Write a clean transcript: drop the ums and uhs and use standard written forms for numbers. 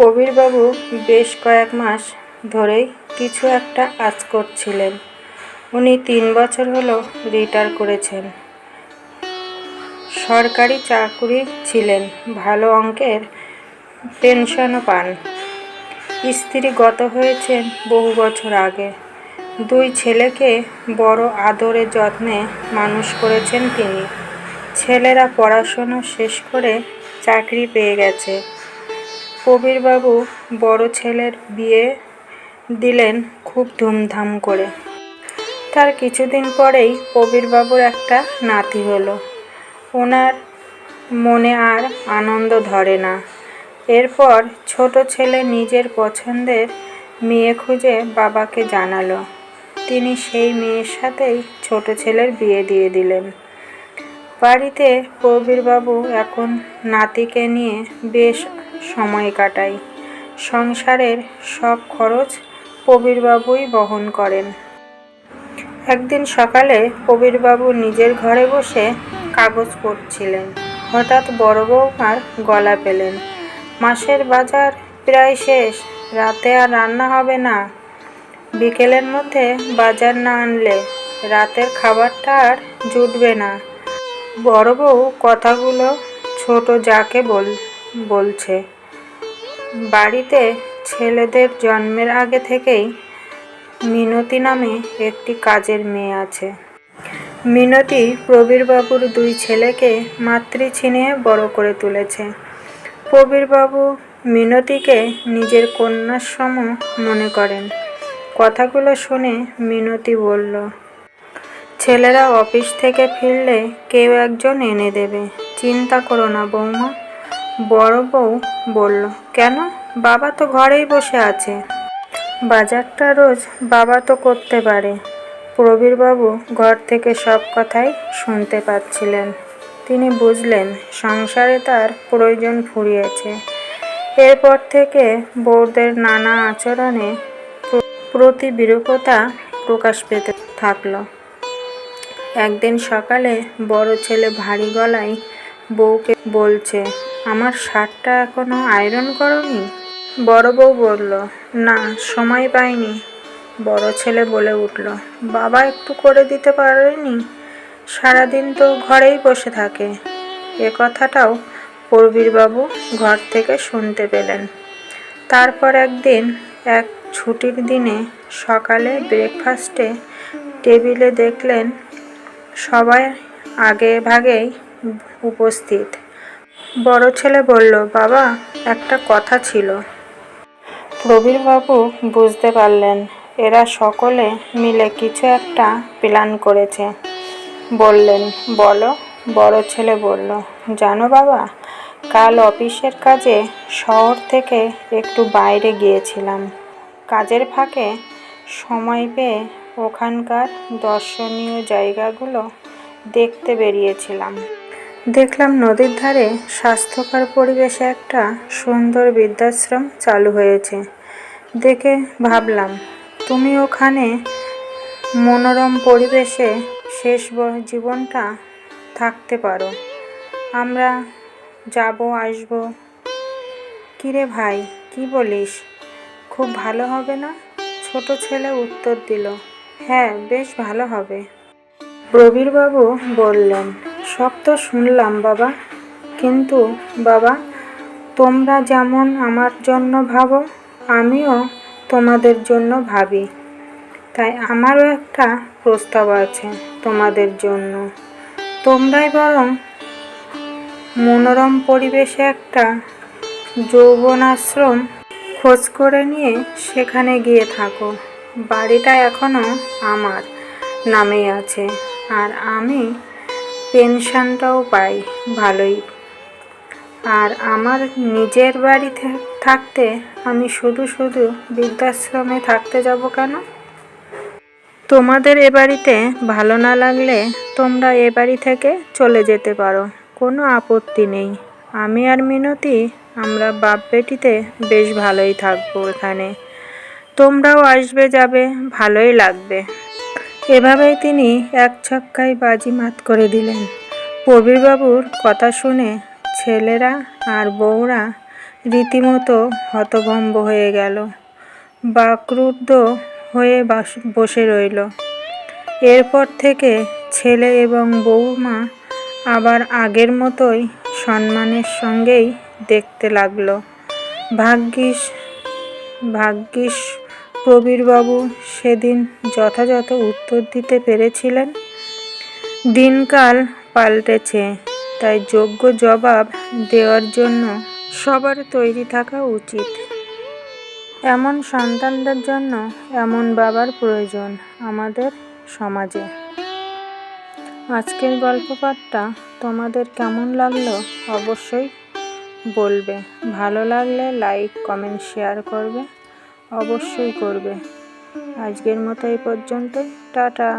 প্রবীরবাবু বেশ কয়েক মাস ধরেই কিছু একটা কাজ করছিলেন। উনি 3 বছর হলো রিটায়ার করেছেন। সরকারি চাকুরি ছিলেন, ভালো অঙ্কের পেনশনও পান। স্ত্রী গত হয়েছেন বহু বছর আগে। 2 ছেলেকে বড় আদরে যত্নে মানুষ করেছেন তিনি। ছেলেরা পড়াশোনা শেষ করে চাকরি পেয়ে গেছে। প্রবীরবাবু বড় ছেলের বিয়ে দিলেন খুব ধুমধাম করে। তার কিছুদিন পরেই প্রবীরবাবুর একটা নাতি হলো। ওনার মনে আর আনন্দ ধরে না। এরপর ছোট ছেলে নিজের পছন্দের মেয়ে খুঁজে বাবাকে জানালো। তিনি সেই মেয়ের সাথেই ছোট ছেলের বিয়ে দিয়ে দিলেন। বাড়িতে প্রবীরবাবু এখন নাতিকে নিয়ে বেশ সময় কাটায়। সংসারের সব খরচ প্রবীরবাবুই বহন করেন। একদিন সকালে প্রবীরবাবু নিজের ঘরে বসে কাগজ পড়ছিলেন। হঠাৎ বড় বৌমার গলা পেলেন। মাসের বাজার প্রায় শেষ, রাতে আর রান্না হবে না। বিকেলের মধ্যে বাজার না আনলে রাতের খাবারটা আর জুটবে না। বড় বউ কথাগুলো ছোট যাকে বলছে। বাড়িতে ছেলেদের জন্মের আগে থেকেই মিনতি নামে একটি কাজের মেয়ে আছে। মিনতি প্রবীরবাবুর 2 ছেলেকে মাতৃস্নেহে বড় করে তুলেছে। প্রবীরবাবু মিনতিকে নিজের কন্যার সম মনে করেন। কথাগুলো শুনে মিনতি বলল, ছেলেরা অফিস থেকে ফিরলে কেউ একজন এনে দেবে, চিন্তা করো না বৌমা। বড় বউ বলল, কেন? বাবা তো ঘরেই বসে আছে। বাজারটা রোজ বাবা তো করতে পারে। প্রবীরবাবু ঘর থেকে সব কথাই শুনতে পাচ্ছিলেন। তিনি বুঝলেন সংসারে তার প্রয়োজন ফুরিয়েছে। এরপর থেকে বউদের নানা আচরণে প্রতি বিরূপতা প্রকাশ পেতে থাকল। একদিন সকালে বড় ছেলে ভারী গলায় বউকে বলছে, আমার শার্টটা এখনো আয়রন করনি? বড় বউ বলল, না, সময় পাইনি। বড় ছেলে বলে উঠল, বাবা একটু করে দিতে পারেনি? সারাদিন তো ঘরেই বসে থাকে। এ কথাটাও প্রবীরবাবু ঘর থেকে শুনতে পেলেন। তারপর একদিন এক ছুটির দিনে সকালে ব্রেকফাস্টে টেবিলে দেখলেন সবাই আগে ভাগেই উপস্থিত। বড় ছেলে বলল, বাবা, একটা কথা ছিল। প্রবীরবাবু বুঝতে পারলেন এরা সকলে মিলে কিছু একটা প্ল্যান করেছে। বললেন, বলো। বড় ছেলে বলল, জানো বাবা, কাল অফিসের কাজে শহর থেকে একটু বাইরে গিয়েছিলাম। কাজের ফাঁকে সময় পেয়ে ওখানকার দর্শনীয় জায়গাগুলো দেখতে বেরিয়েছিলাম। দেখলাম নদীর ধারে স্বাস্থ্যকর পরিবেশে একটা সুন্দর বৃদ্ধাশ্রম চালু হয়েছে। দেখে ভাবলাম তুমি ওখানে মনোরম পরিবেশে শেষ জীবনটা থাকতে পারো। আমরা যাব, আসব। কিরে ভাই, কি বলিস? খুব ভালো হবে না? ছোট ছেলে উত্তর দিল, হ্যাঁ, বেশ ভালো হবে। প্রবীরবাবু বললেন, সব তো শুনলাম বাবা, কিন্তু বাবা, তোমরা যেমন আমার জন্য ভাবো, আমিও তোমাদের জন্য ভাবি। তাই আমারও একটা প্রস্তাব আছে তোমাদের জন্য। তোমরাই বরং মনোরম পরিবেশে একটা যৌবনাশ্রম খোঁজ করে নিয়ে সেখানে গিয়ে থাকো। বাড়িটা এখনো আমার নামেই আছে, আর আমি পেনশনটাও পাই ভালোই। আর আমার নিজের বাড়ি থাকতে আমি শুধু শুধু বৃদ্ধাশ্রমে থাকতে যাব কেন? তোমাদের এ বাড়িতে ভালো না লাগলে তোমরা এ বাড়ি থেকে চলে যেতে পারো, কোনো আপত্তি নেই। আমি আর মিনতি, আমরা বাপ বেটিতে বেশ ভালোই থাকবো এখানে। তোমরাও আসবে যাবে, ভালোই লাগবে। এভাবেই তিনি এক ছক্কায় বাজিমাত করে দিলেন। প্রবীরবাবুর কথা শুনে ছেলেরা আর বউরা রীতিমতো হতভম্ব হয়ে গেল, বাকরুদ্ধ হয়ে বসে রইল। এরপর থেকে ছেলে এবং বউমা আবার আগের মতোই সম্মানের সঙ্গেই দেখতে লাগলো। ভাগ্যিস প্রবীরবাবু সেদিন যথাযথ উত্তর দিতে পেরেছিলেন। দিনকাল পাল্টেছে, তাই যোগ্য জবাব দেওয়ার জন্য সবার তৈরি থাকা উচিত। এমন সন্তানদের জন্য এমন বাবার প্রয়োজন আমাদের সমাজে। আজকের গল্প পাঠটা তোমাদের কেমন লাগলো অবশ্যই বলবে। ভালো লাগলে লাইক, কমেন্ট, শেয়ার করবে, অবশ্যই করবে। আজকের মতো এই পর্যন্তই। টাটা।